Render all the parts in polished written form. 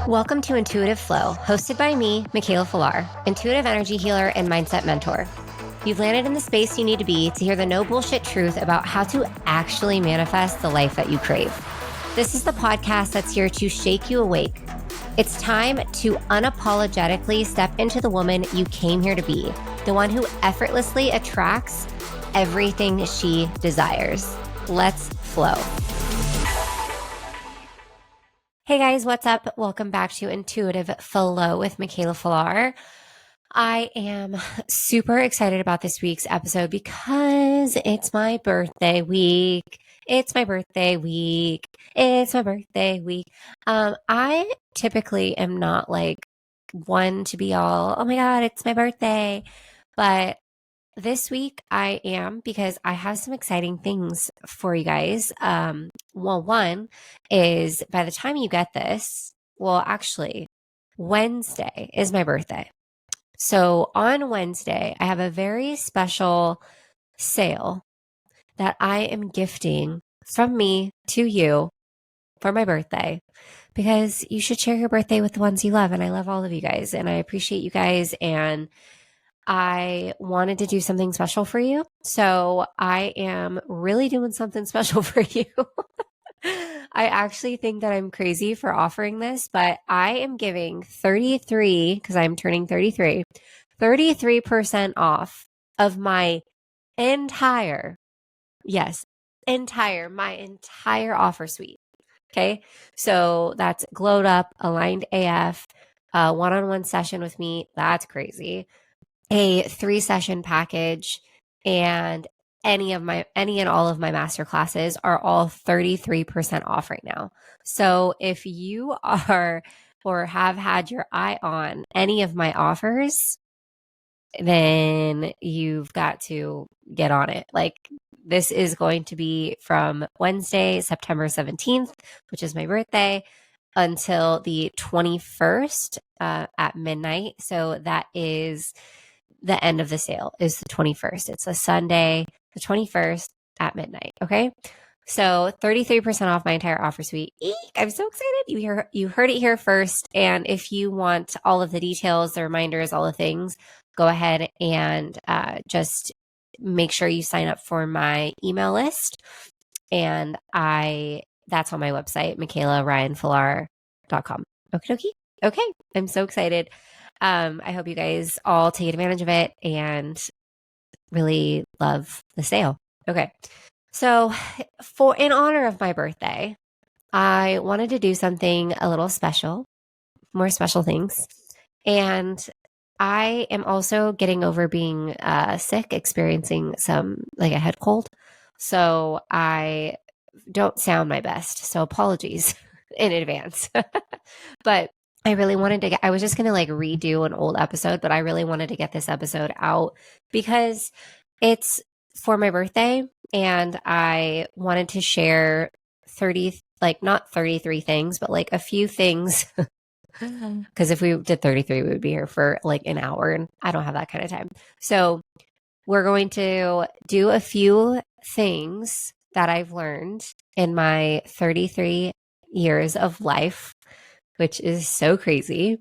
Welcome to Intuitive Flow, hosted by me, Mikaela Filar, intuitive energy healer and mindset mentor. You've landed in the space you need to be to hear the no bullshit truth about how to actually manifest the life that you crave. This is the podcast that's here to shake you awake. It's time to unapologetically step into the woman you came here to be, the one who effortlessly attracts everything she desires. Let's flow. Hey guys, what's up? Welcome back to Intuitive Flow with Mikaela Filar. I am super excited about this week's episode because it's my birthday week. It's my birthday week. It's my birthday week. I typically am not like one to be all, oh my God, it's my birthday. But this week I am, because I have some exciting things for you guys. One is, by the time you get this, actually, Wednesday is my birthday. So on Wednesday, I have a very special sale that I am gifting from me to you for my birthday, because you should share your birthday with the ones you love. And I love all of you guys and I appreciate you guys. And I wanted to do something special for you. So I am really doing something special for you. I actually think that I'm crazy for offering this, but I am giving 33, because I'm turning 33% off of my entire offer suite. Okay. So that's glowed up, aligned AF, one-on-one session with me. That's crazy. A 3-session package, and any and all of my master classes are all 33% off right now. So if you are or have had your eye on any of my offers, then you've got to get on it. Like, this is going to be from Wednesday, September 17th, which is my birthday, until the 21st at midnight. So that is the end of the sale, is the 21st. It's a Sunday, the 21st at midnight. Okay. So 33% off my entire offer suite. Eek, I'm so excited. You heard it here first. And if you want all of the details, the reminders, all the things, go ahead and just make sure you sign up for my email list. And that's on my website, MikaelaRyanFilar.com. Okie dokie. Okay. I'm so excited. I hope you guys all take advantage of it and really love the sale. Okay. So in honor of my birthday, I wanted to do something a little special, more special things. And I am also getting over being sick, experiencing like a head cold. So I don't sound my best. So apologies in advance. But I really wanted to I was just going to like redo an old episode, but I really wanted to get this episode out because it's for my birthday and I wanted to share not 33 things, but like a few things. Because if we did 33, we would be here for like an hour and I don't have that kind of time. So we're going to do a few things that I've learned in my 33 years of life, which is so crazy.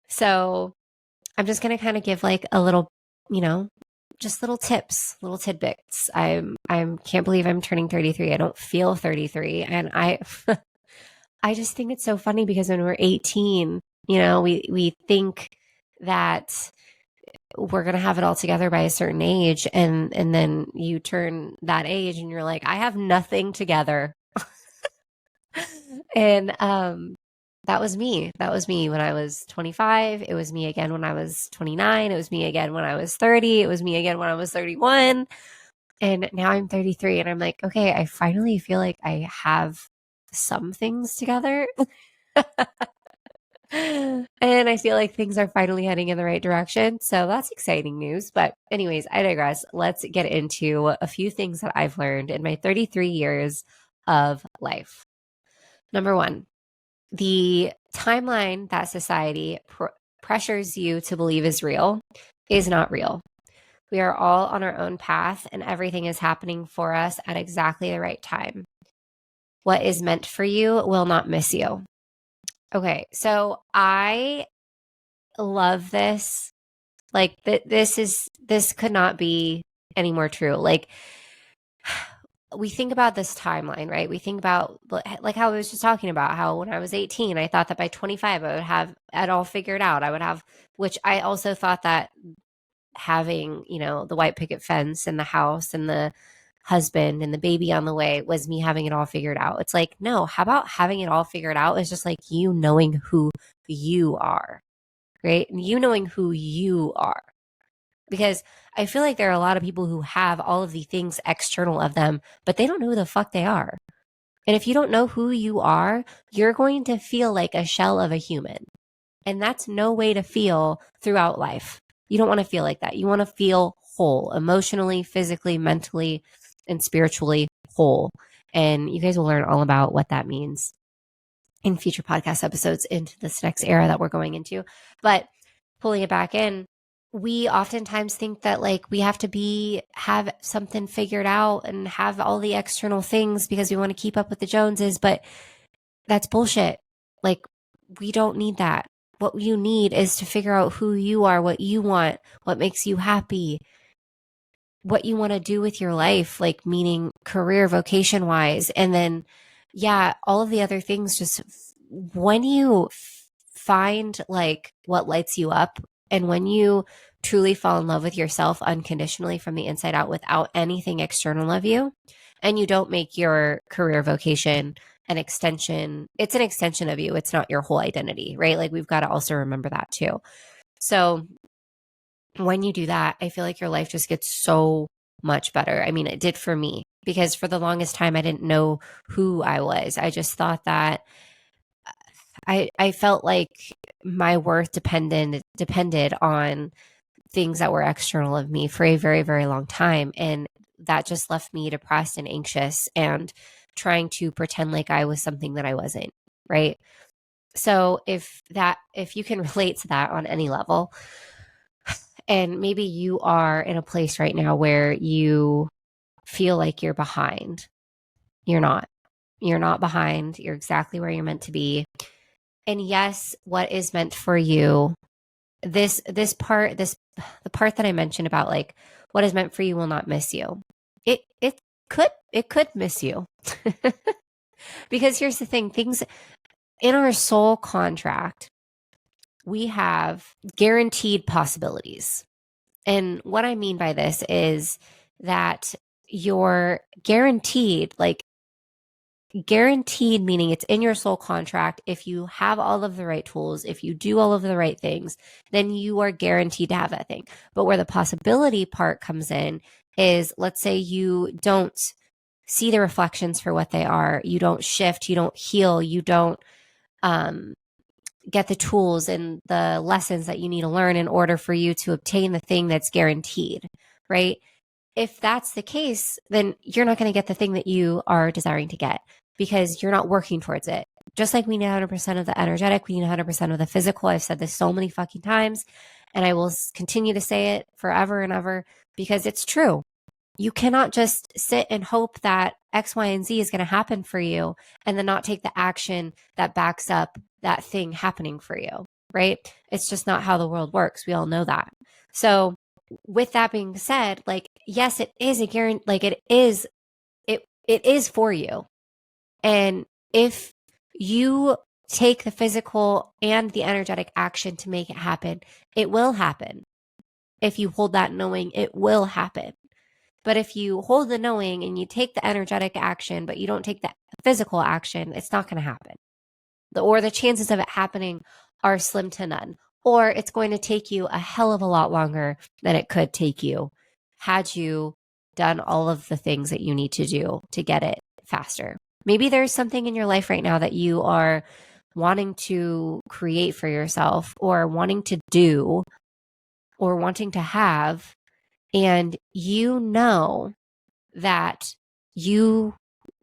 So I'm just going to kind of give like a little, just little tips, little tidbits. I can't believe I'm turning 33. I don't feel 33. And I just think it's so funny because when we're 18, we think that we're going to have it all together by a certain age. And then you turn that age and you're like, I have nothing together. And, that was me. That was me when I was 25. It was me again when I was 29. It was me again when I was 30. It was me again when I was 31. And now I'm 33 and I'm like, okay, I finally feel like I have some things together. And I feel like things are finally heading in the right direction. So that's exciting news. But anyways, I digress. Let's get into a few things that I've learned in my 33 years of life. Number one, the timeline that society pressures you to believe is real is not real. We are all on our own path and everything is happening for us at exactly the right time. what is meant for you will not miss you. Okay, so I love this. Like this could not be any more true. Like we think about this timeline, right? We think about like how I was just talking about how when I was 18, I thought that by 25 I would have it all figured out. I would have, which I also thought that having, the white picket fence and the house and the husband and the baby on the way was me having it all figured out. It's like, no, how about having it all figured out is just like you knowing who you are, right? And you knowing who you are. Because I feel like there are a lot of people who have all of the things external of them, but they don't know who the fuck they are. And if you don't know who you are, you're going to feel like a shell of a human. And that's no way to feel throughout life. You don't want to feel like that. You want to feel whole, emotionally, physically, mentally, and spiritually whole. And you guys will learn all about what that means in future podcast episodes into this next era that we're going into. But pulling it back in, we oftentimes think that like we have to have something figured out and have all the external things because we want to keep up with the Joneses, but that's bullshit. Like we don't need that. What you need is to figure out who you are, what you want, what makes you happy, what you want to do with your life, like meaning career, vocation wise. And then, yeah, all of the other things just when you find like what lights you up and when you truly fall in love with yourself unconditionally from the inside out without anything external of you, and you don't make your career vocation an extension, it's an extension of you. It's not your whole identity, right? Like we've got to also remember that too. So when you do that, I feel like your life just gets so much better. I mean, it did for me because for the longest time, I didn't know who I was. I just thought that I felt like my worth depended on things that were external of me for a very, very long time. And that just left me depressed and anxious and trying to pretend like I was something that I wasn't, right? So if you can relate to that on any level, and maybe you are in a place right now where you feel like you're behind. You're not. You're not behind. You're exactly where you're meant to be. And yes, what is meant for you, the part that I mentioned about like what is meant for you will not miss you. It could miss you. Because here's the thing, things in our soul contract, we have guaranteed possibilities. And what I mean by this is that you're guaranteed, like guaranteed meaning it's in your soul contract. If you have all of the right tools, if you do all of the right things, then you are guaranteed to have that thing. But where the possibility part comes in is, let's say you don't see the reflections for what they are. You don't shift, you don't heal, you don't get the tools and the lessons that you need to learn in order for you to obtain the thing that's guaranteed, right? If that's the case, then you're not going to get the thing that you are desiring to get because you're not working towards it. Just like we need 100% of the energetic, we need 100% of the physical. I've said this so many fucking times, and I will continue to say it forever and ever because it's true. You cannot just sit and hope that X, Y, and Z is going to happen for you and then not take the action that backs up that thing happening for you, right? It's just not how the world works. We all know that. So with that being said, like, yes, it is a guarantee, like it is for you. And if you take the physical and the energetic action to make it happen, it will happen. If you hold that knowing, it will happen. But if you hold the knowing and you take the energetic action, but you don't take the physical action, it's not going to happen. Or the chances of it happening are slim to none. Or it's going to take you a hell of a lot longer than it could take you had you done all of the things that you need to do to get it faster. Maybe there's something in your life right now that you are wanting to create for yourself or wanting to do or wanting to have, and you know that you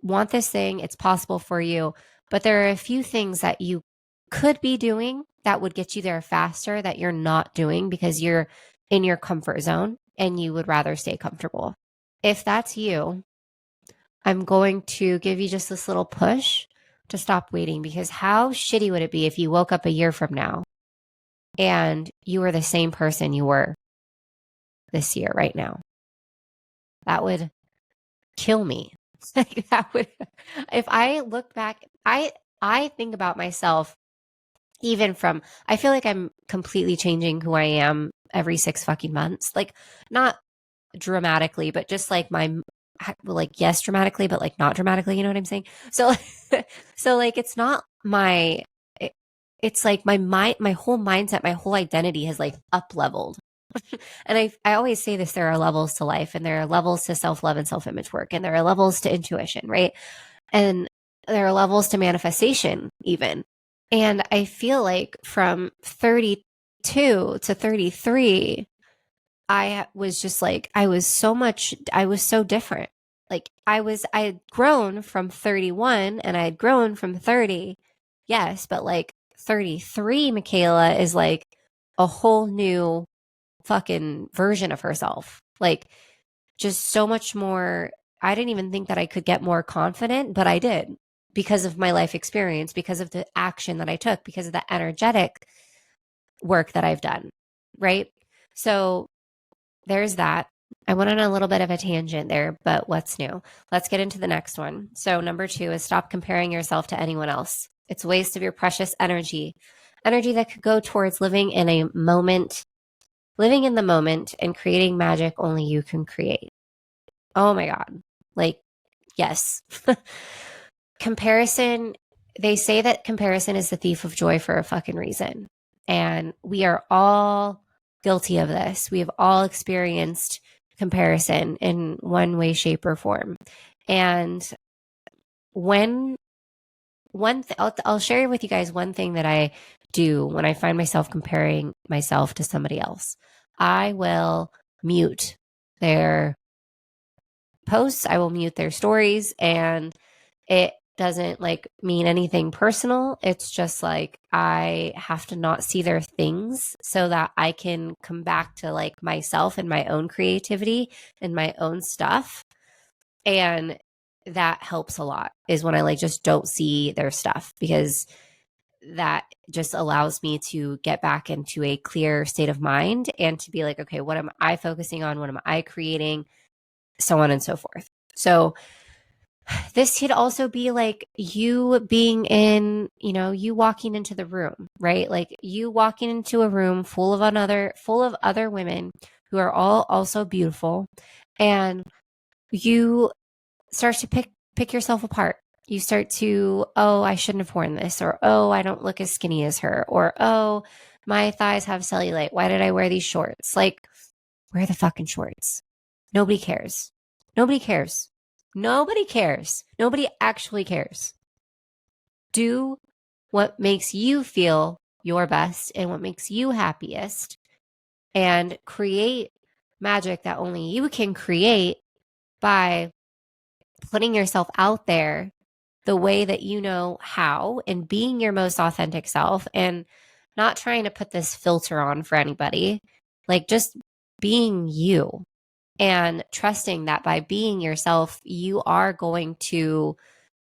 want this thing, it's possible for you, but there are a few things that you could be doing that would get you there faster that you're not doing because you're in your comfort zone and you would rather stay comfortable. If that's you, I'm going to give you just this little push to stop waiting, because how shitty would it be if you woke up a year from now and you were the same person you were this year right now? That would kill me. Like, that would, if I look back, I think about myself even from, I feel like I'm completely changing who I am every 6 fucking months. Like, not dramatically, but just like like, yes, dramatically, but like not dramatically, you know what I'm saying? So, so like, it's not it's like my mind, my whole mindset, my whole identity has like up leveled. And I always say this, there are levels to life, and there are levels to self-love and self-image work, and there are levels to intuition, right? And there are levels to manifestation even. And I feel like from 32 to 33, I was just like, I was so different. Like, I had grown from 31 and I had grown from 30. Yes, but like 33 Mikaela is like a whole new fucking version of herself. Like, just so much more. I didn't even think that I could get more confident, but I did, because of my life experience, because of the action that I took, because of the energetic work that I've done. Right. So there's that. I went on a little bit of a tangent there, but what's new? Let's get into the next one. So, number 2 is stop comparing yourself to anyone else. It's a waste of your precious energy that could go towards living in a moment, living in the moment, and creating magic only you can create. Oh my God. Like, yes. Comparison, they say that comparison is the thief of joy for a fucking reason. And we are all guilty of this. We have all experienced comparison in one way, shape, or form. And when I'll share with you guys one thing that I do when I find myself comparing myself to somebody else. I will mute their posts, I will mute their stories, and it doesn't like mean anything personal. It's just like I have to not see their things so that I can come back to like myself and my own creativity and my own stuff. And that helps a lot, is when I like just don't see their stuff, because that just allows me to get back into a clear state of mind and to be like, okay, what am I focusing on? What am I creating? So on and so forth. So this could also be like you being in, you walking into the room, right? Like you walking into a room full of other women who are all also beautiful, and you start to pick yourself apart. You start to, oh, I shouldn't have worn this, or oh, I don't look as skinny as her, or oh, my thighs have cellulite. Why did I wear these shorts? Like, wear the fucking shorts. Nobody cares. Nobody cares. Nobody cares. Nobody actually cares. Do what makes you feel your best and what makes you happiest, and create magic that only you can create by putting yourself out there the way that you know how, and being your most authentic self, and not trying to put this filter on for anybody. Like, just being you, and trusting that by being yourself, you are going to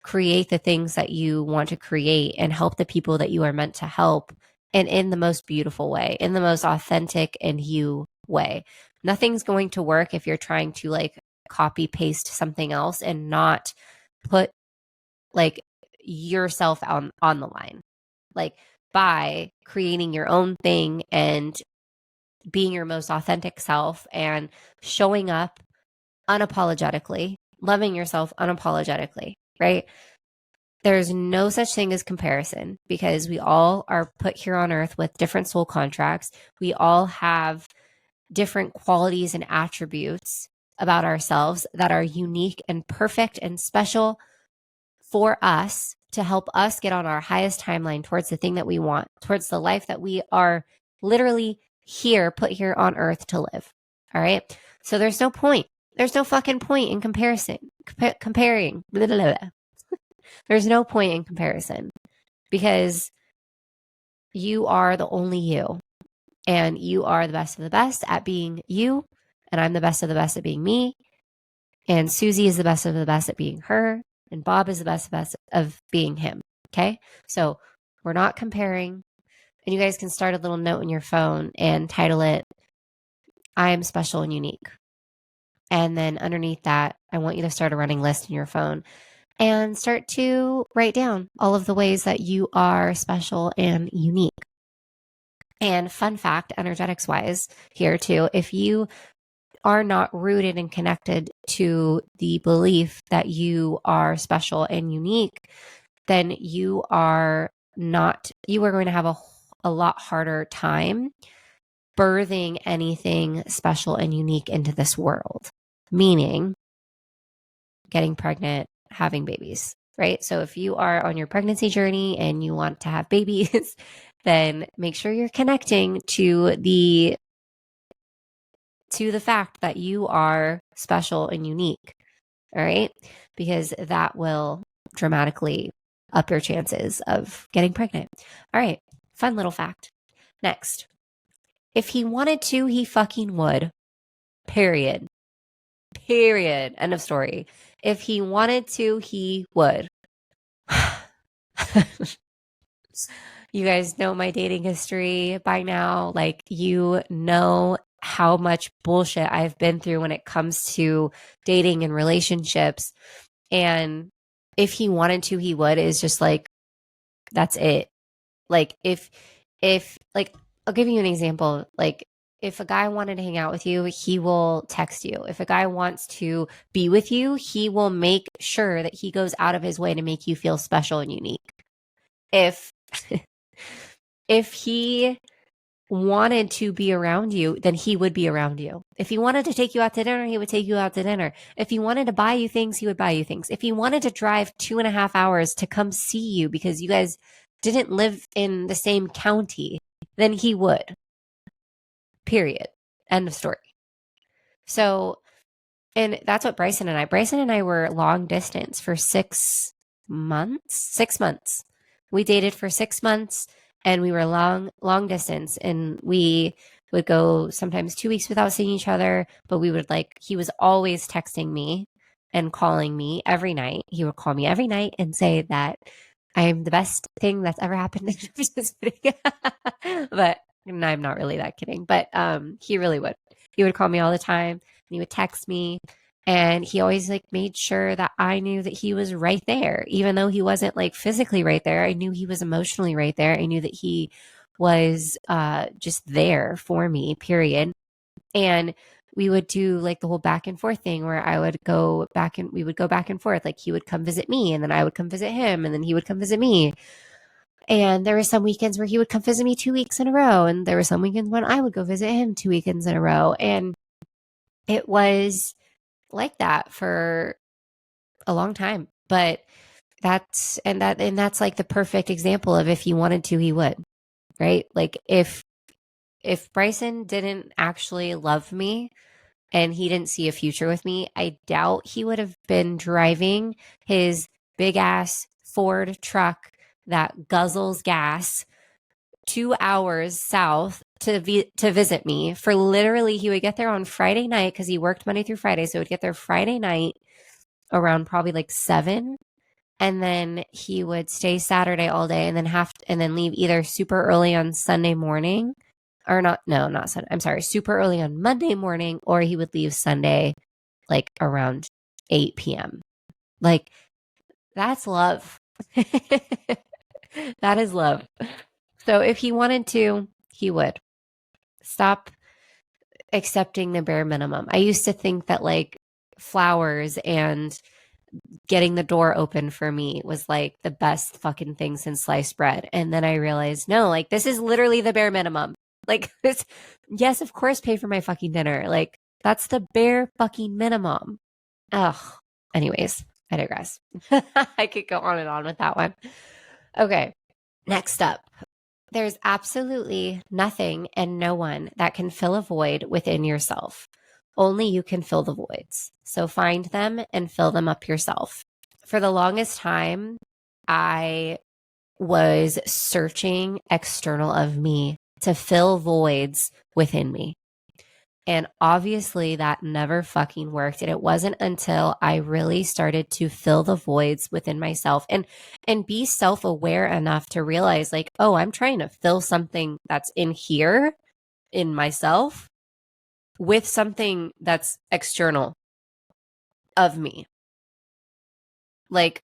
create the things that you want to create and help the people that you are meant to help, and in the most beautiful way, in the most authentic and you way. Nothing's going to work if you're trying to like copy paste something else and not put like yourself on the line. Like, by creating your own thing and being your most authentic self and showing up unapologetically, loving yourself unapologetically, right? There's no such thing as comparison, because we all are put here on earth with different soul contracts. We all have different qualities and attributes about ourselves that are unique and perfect and special for us, to help us get on our highest timeline towards the thing that we want, towards the life that we are literally put here on earth to live. All right. So there's no point. There's no fucking point in comparing. Blah, blah, blah. There's no point in comparison, because you are the only you, and you are the best of the best at being you. And I'm the best of the best at being me. And Susie is the best of the best at being her. And Bob is the best of being him. Okay. So we're not comparing. And you guys can start a little note in your phone and title it, I am special and unique. And then underneath that, I want you to start a running list in your phone and start to write down all of the ways that you are special and unique. And fun fact, energetics wise, here too, if you are not rooted and connected to the belief that you are special and unique, then you are going to have a lot harder time birthing anything special and unique into this world, meaning getting pregnant, having babies, right? So if you are on your pregnancy journey and you want to have babies, then make sure you're connecting to the fact that you are special and unique. All right? Because that will dramatically up your chances of getting pregnant. All right. Fun little fact. Next. If he wanted to, he fucking would. Period. Period. End of story. If he wanted to, he would. You guys know my dating history by now. Like, you know how much bullshit I've been through when it comes to dating and relationships. And if he wanted to, he would, is just like, that's it. Like, if like, I'll give you an example. Like, if a guy wanted to hang out with you, he will text you. If a guy wants to be with you, he will make sure that he goes out of his way to make you feel special and unique. If if he wanted to be around you, then he would be around you. If he wanted to take you out to dinner, he would take you out to dinner. If he wanted to buy you things, he would buy you things. If he wanted to drive 2.5 hours to come see you because you guys didn't live in the same county, then he would. Period. End of story. So, and that's what Bryson and I were long distance for 6 months. 6 months. We dated for 6 months and we were long distance, and we would go sometimes 2 weeks without seeing each other, but we would he was always texting me and calling me every night. He would call me every night and say that I am the best thing that's ever happened. But I'm not really that kidding, but he really would. He would call me all the time and he would text me. And he always made sure that I knew that he was right there, even though he wasn't physically right there. I knew he was emotionally right there. I knew that he was just there for me, period. And we would do the whole back and forth thing where I would go back and we would go back and forth. He would come visit me and then I would come visit him and then he would come visit me. And there were some weekends where he would come visit me 2 weeks in a row. And there were some weekends when I would go visit him 2 weekends in a row. And it was like that for a long time. But that's the perfect example of if he wanted to, he would, right? If Bryson didn't actually love me and he didn't see a future with me, I doubt he would have been driving his big ass Ford truck that guzzles gas 2 hours south to visit me. For literally, he would get there on Friday night because he worked Monday through Friday. So he would get there Friday night around probably 7, and then he would stay Saturday all day and then leave either super early on Sunday morning, or not Sunday. I'm sorry, super early on Monday morning, or he would leave Sunday around 8 p.m. That's love. That is love. So if he wanted to, he would. Stop accepting the bare minimum. I used to think that flowers and getting the door open for me was the best fucking thing since sliced bread. And then I realized, no, this is literally the bare minimum. This, yes, of course, pay for my fucking dinner. That's the bare fucking minimum. Ugh. Anyways, I digress. I could go on and on with that one. Okay. Next up, there's absolutely nothing and no one that can fill a void within yourself. Only you can fill the voids. So find them and fill them up yourself. For the longest time, I was searching external of me to fill voids within me. And obviously that never fucking worked. And it wasn't until I really started to fill the voids within myself and be self-aware enough to realize like, oh, I'm trying to fill something that's in here in myself with something that's external of me. Like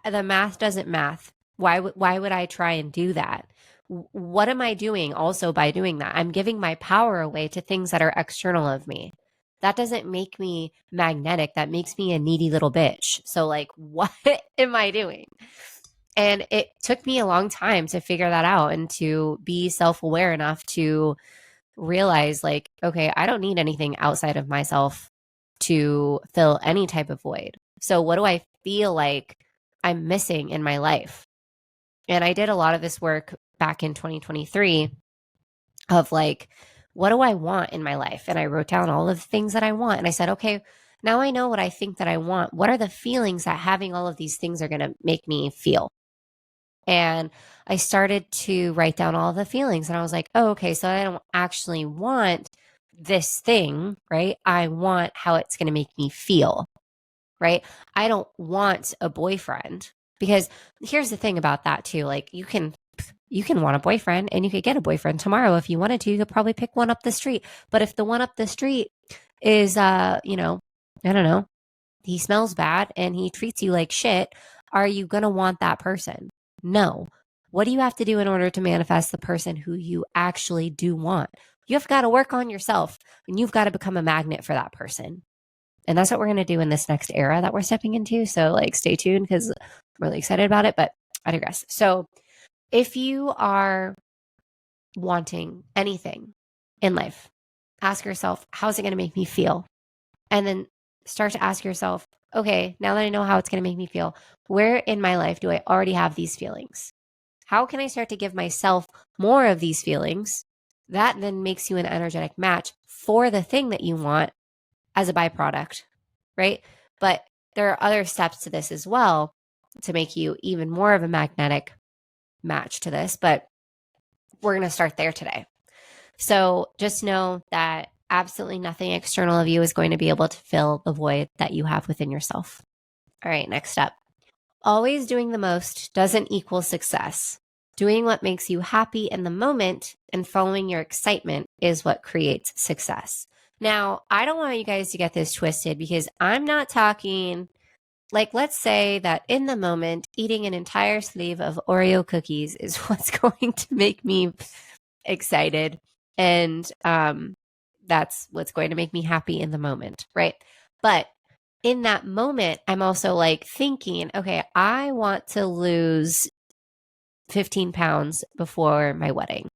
the math doesn't math. Why would I try and do that? What am I doing also by doing that? I'm giving my power away to things that are external of me. That doesn't make me magnetic. That makes me a needy little bitch. So like, what am I doing? And it took me a long time to figure that out and to be self-aware enough to realize like, okay, I don't need anything outside of myself to fill any type of void. So what do I feel like I'm missing in my life? And I did a lot of this work back in 2023 of like, what do I want in my life? And I wrote down all of the things that I want. And I said, okay, now I know what I think that I want. What are the feelings that having all of these things are going to make me feel? And I started to write down all the feelings. And I was like, oh, okay, so I don't actually want this thing, right? I want how it's going to make me feel, right? I don't want a boyfriend because here's the thing about that too. Like you can want a boyfriend and you could get a boyfriend tomorrow if you wanted to. You could probably pick one up the street. But if the one up the street is I don't know, he smells bad and he treats you like shit, are you going to want that person? No. What do you have to do in order to manifest the person who you actually do want? You've got to work on yourself and you've got to become a magnet for that person. And that's what we're going to do in this next era that we're stepping into. So like stay tuned because I'm really excited about it, but I digress. So if you are wanting anything in life, ask yourself, how's it going to make me feel? And then start to ask yourself, okay, now that I know how it's going to make me feel, where in my life do I already have these feelings? How can I start to give myself more of these feelings? That then makes you an energetic match for the thing that you want as a byproduct, right? But there are other steps to this as well to make you even more of a magnetic match to this, but we're going to start there today. So just know that absolutely nothing external of you is going to be able to fill the void that you have within yourself. All right, next up. Always doing the most doesn't equal success. Doing what makes you happy in the moment and following your excitement is what creates success. Now, I don't want you guys to get this twisted because I'm not talking like, let's say that in the moment, eating an entire sleeve of Oreo cookies is what's going to make me excited. And that's what's going to make me happy in the moment, right? But in that moment, I'm also like thinking, okay, I want to lose 15 pounds before my wedding,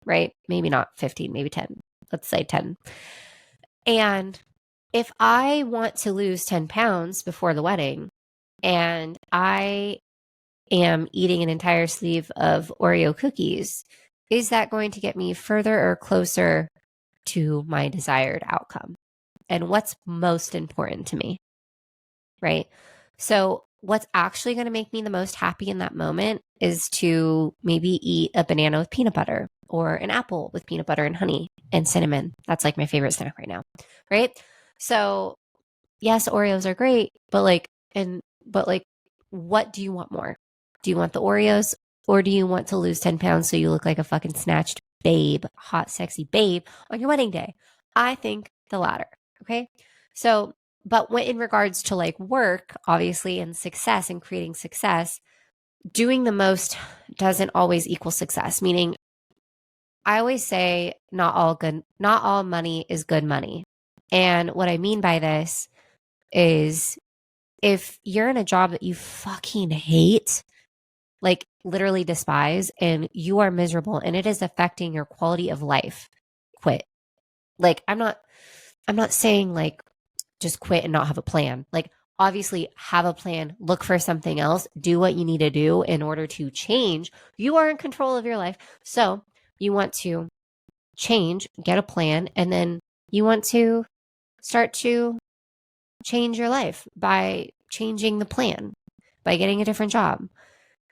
right? Maybe not 15, maybe 10. Let's say 10. And if I want to lose 10 pounds before the wedding and I am eating an entire sleeve of Oreo cookies, is that going to get me further or closer to my desired outcome? And what's most important to me, right? So what's actually going to make me the most happy in that moment is to maybe eat a banana with peanut butter or an apple with peanut butter and honey and cinnamon. That's like my favorite snack right now, right? So yes, Oreos are great, but what do you want more? Do you want the Oreos or do you want to lose 10 pounds so you look like a fucking snatched babe, hot, sexy babe on your wedding day? I think the latter. Okay. So, but when in regards to like work, obviously, and success and creating success, doing the most doesn't always equal success. Meaning, I always say not all money is good money. And what I mean by this is if you're in a job that you fucking hate, like literally despise, and you are miserable and it is affecting your quality of life, quit. Like I'm not saying like just quit and not have a plan. Like obviously have a plan, look for something else, do what you need to do in order to change. You are in control of your life. So you want to change, get a plan, and then you want to start to change your life by changing the plan, by getting a different job.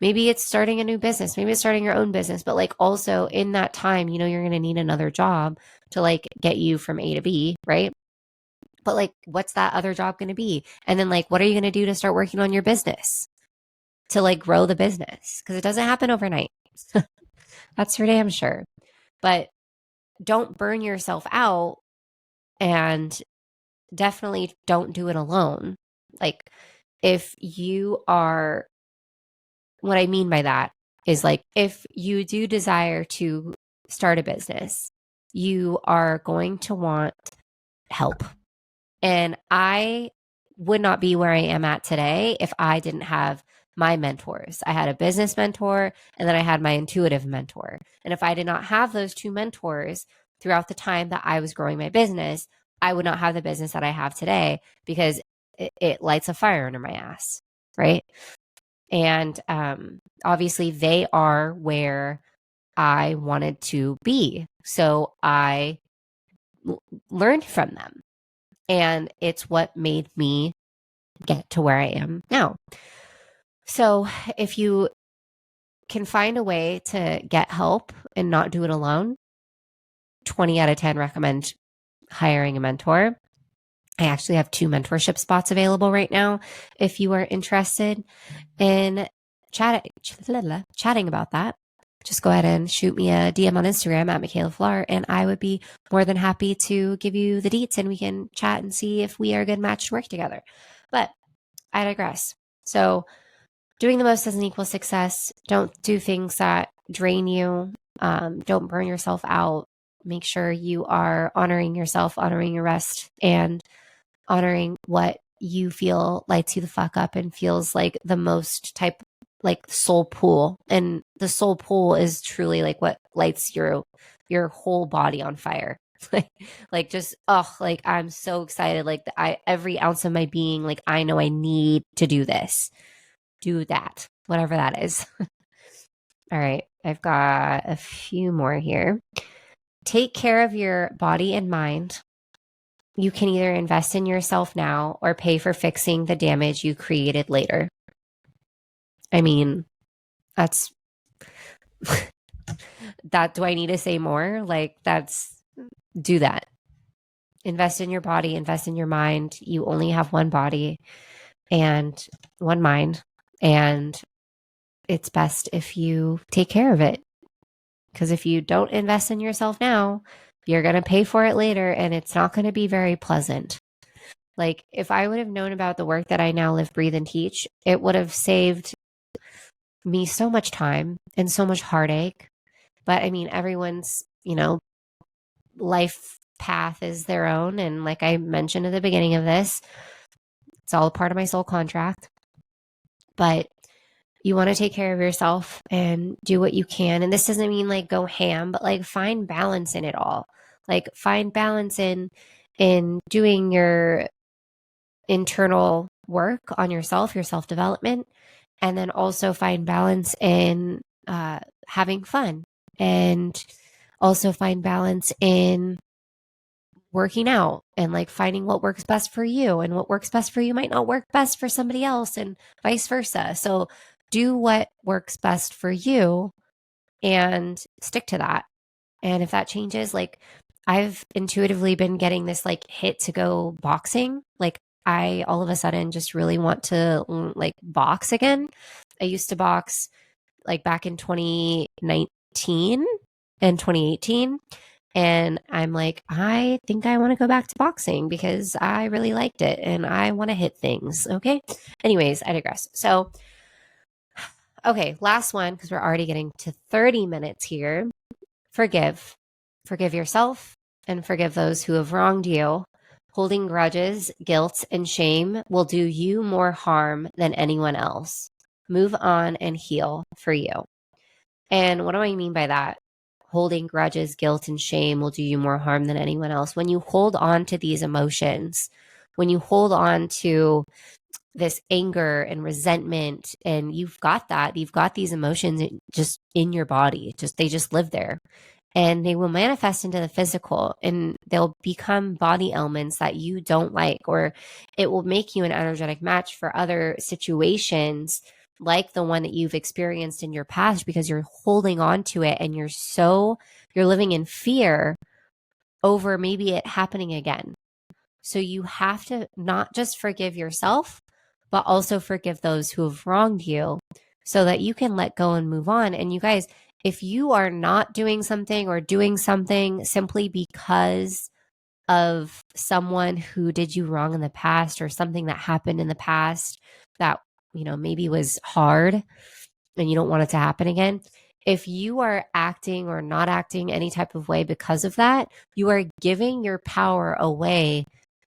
Maybe it's starting a new business. Maybe it's starting your own business. But like also in that time, you're going to need another job to like get you from A to B, right? But like, what's that other job going to be? And then like, what are you going to do to start working on your business to like grow the business? Because it doesn't happen overnight. That's for damn sure. But don't burn yourself out, and definitely don't do it alone. Like, if you are, what I mean by that is like, if you do desire to start a business, you are going to want help. And I would not be where I am at today if I didn't have my mentors. I had a business mentor and then I had my intuitive mentor. And if I did not have those two mentors throughout the time that I was growing my business, I would not have the business that I have today because it lights a fire under my ass. Right. And obviously, they are where I wanted to be. So I learned from them. And it's what made me get to where I am now. So if you can find a way to get help and not do it alone, 20 out of 10 recommend hiring a mentor. I actually have 2 mentorship spots available right now if you are interested in chatting about that. Just go ahead and shoot me a DM on Instagram at Mikaela Filar, and I would be more than happy to give you the deets and we can chat and see if we are a good match to work together. But I digress. So doing the most doesn't equal success. Don't do things that drain you. Don't burn yourself out. Make sure you are honoring yourself, honoring your rest, and honoring what you feel lights you the fuck up and feels like the most like soul pool. And the soul pool is truly like what lights your whole body on fire. like just like I'm so excited. Like every ounce of my being, like I know I need to do this, do that, whatever that is. All right, I've got a few more here. Take care of your body and mind. You can either invest in yourself now or pay for fixing the damage you created later. I mean, that's that. Do I need to say more? Like, do that. Invest in your body, invest in your mind. You only have one body and one mind, and it's best if you take care of it. Because if you don't invest in yourself now, you're going to pay for it later, and it's not going to be very pleasant. Like, if I would have known about the work that I now live, breathe, and teach, it would have saved me so much time and so much heartache. But I mean, everyone's, life path is their own. And like I mentioned at the beginning of this, it's all a part of my soul contract. But you want to take care of yourself and do what you can. And this doesn't mean like go ham, but like find balance in it all. Like find balance in doing your internal work on yourself, your self-development, and then also find balance in having fun, and also find balance in working out and like finding what works best for you, and what works best for you might not work best for somebody else, and vice versa. So do what works best for you and stick to that. And if that changes, like I've intuitively been getting this like hit to go boxing. Like I all of a sudden just really want to like box again. I used to box like back in 2019 and 2018. And I'm like, I think I want to go back to boxing because I really liked it and I want to hit things. Okay. Anyways, I digress. So, okay, last one, because we're already getting to 30 minutes here. Forgive. Forgive yourself and forgive those who have wronged you. Holding grudges, guilt, and shame will do you more harm than anyone else. Move on and heal for you. And what do I mean by that? Holding grudges, guilt, and shame will do you more harm than anyone else. When you hold on to these emotions, when you hold on to this anger and resentment, and you've got these emotions just in your body, they just live there. And they will manifest into the physical, and they'll become body elements that you don't like, or it will make you an energetic match for other situations like the one that you've experienced in your past because you're holding on to it and you're living in fear over maybe it happening again. So you have to not just forgive yourself, but also forgive those who have wronged you so that you can let go and move on. And you guys, if you are not doing something or doing something simply because of someone who did you wrong in the past or something that happened in the past that, maybe was hard and you don't want it to happen again, if you are acting or not acting any type of way because of that, you are giving your power away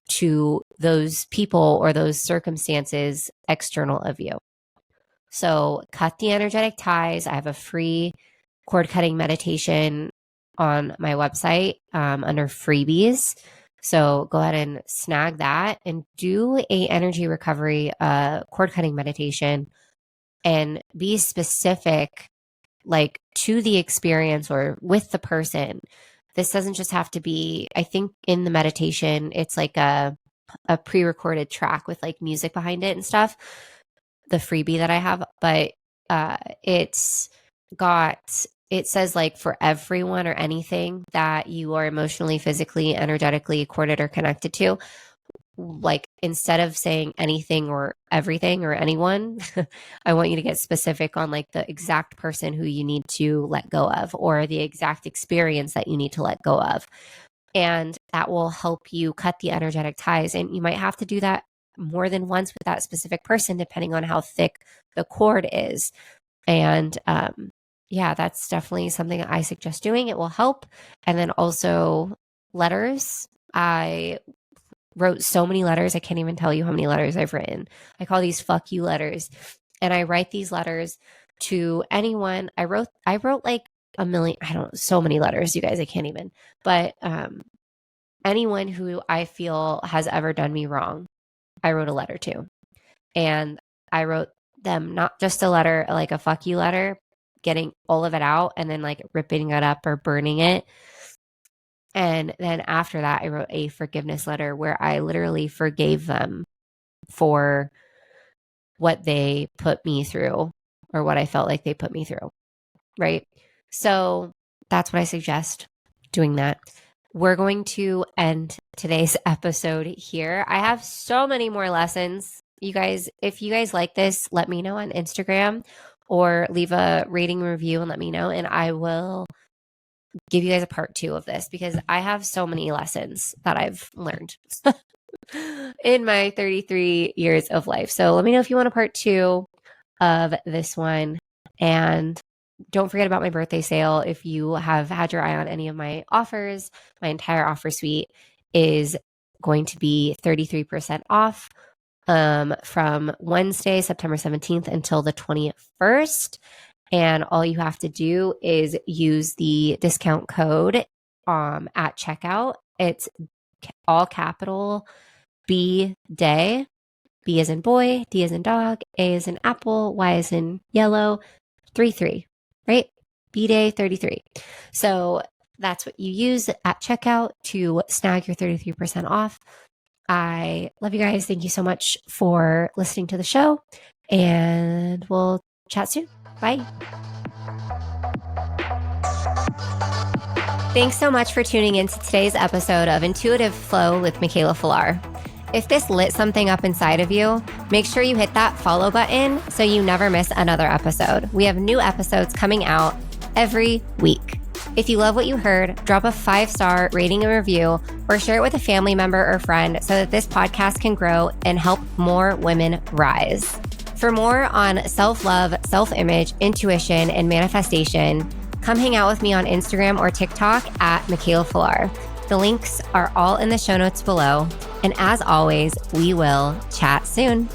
to those people or those circumstances external of you. So cut the energetic ties. I have a free cord cutting meditation on my website under freebies. So go ahead and snag that and do a energy recovery cord cutting meditation and be specific, like to the experience or with the person. This doesn't just have to be, I think in the meditation, it's like a pre-recorded track with like music behind it and stuff, the freebie that I have, but it says like for everyone or anything that you are emotionally, physically, energetically corded or connected to, like instead of saying anything or everything or anyone, I want you to get specific on like the exact person who you need to let go of or the exact experience that you need to let go of. And that will help you cut the energetic ties. And you might have to do that more than once with that specific person, depending on how thick the cord is. And yeah, that's definitely something that I suggest doing. It will help. And then also letters. I wrote so many letters. I can't even tell you how many letters I've written. I call these fuck you letters. And I write these letters to anyone. I wrote like a million, I don't know, so many letters, you guys, I can't even. But anyone who I feel has ever done me wrong, I wrote a letter to. And I wrote them not just a letter, like a fuck you letter, getting all of it out and then like ripping it up or burning it. And then after that, I wrote a forgiveness letter where I literally forgave them for what they put me through or what I felt like they put me through. Right. So that's what I suggest, doing that. We're going to end today's episode here. I have so many more lessons. You guys, if you guys like this, let me know on Instagram or leave a rating review and let me know. And I will give you guys a part 2 of this because I have so many lessons that I've learned in my 33 years of life. So let me know if you want a part 2 of this one. And don't forget about my birthday sale. If you have had your eye on any of my offers, my entire offer suite is going to be 33% off from Wednesday, September 17th until the 21st. And all you have to do is use the discount code at checkout. It's all capital B day. B as in boy, D as in dog, A as in apple, Y as in yellow, 33, right? B day 33. So that's what you use at checkout to snag your 33% off. I love you guys. Thank you so much for listening to the show, and we'll chat soon. Bye. Thanks so much for tuning in to today's episode of Intuitive Flow with Mikaela Filar. If this lit something up inside of you, make sure you hit that follow button so you never miss another episode. We have new episodes coming out every week. If you love what you heard, drop a 5-star rating and review or share it with a family member or friend so that this podcast can grow and help more women rise. For more on self-love, self-image, intuition, and manifestation, come hang out with me on Instagram or TikTok at Mikaela Filar. The links are all in the show notes below. And as always, we will chat soon.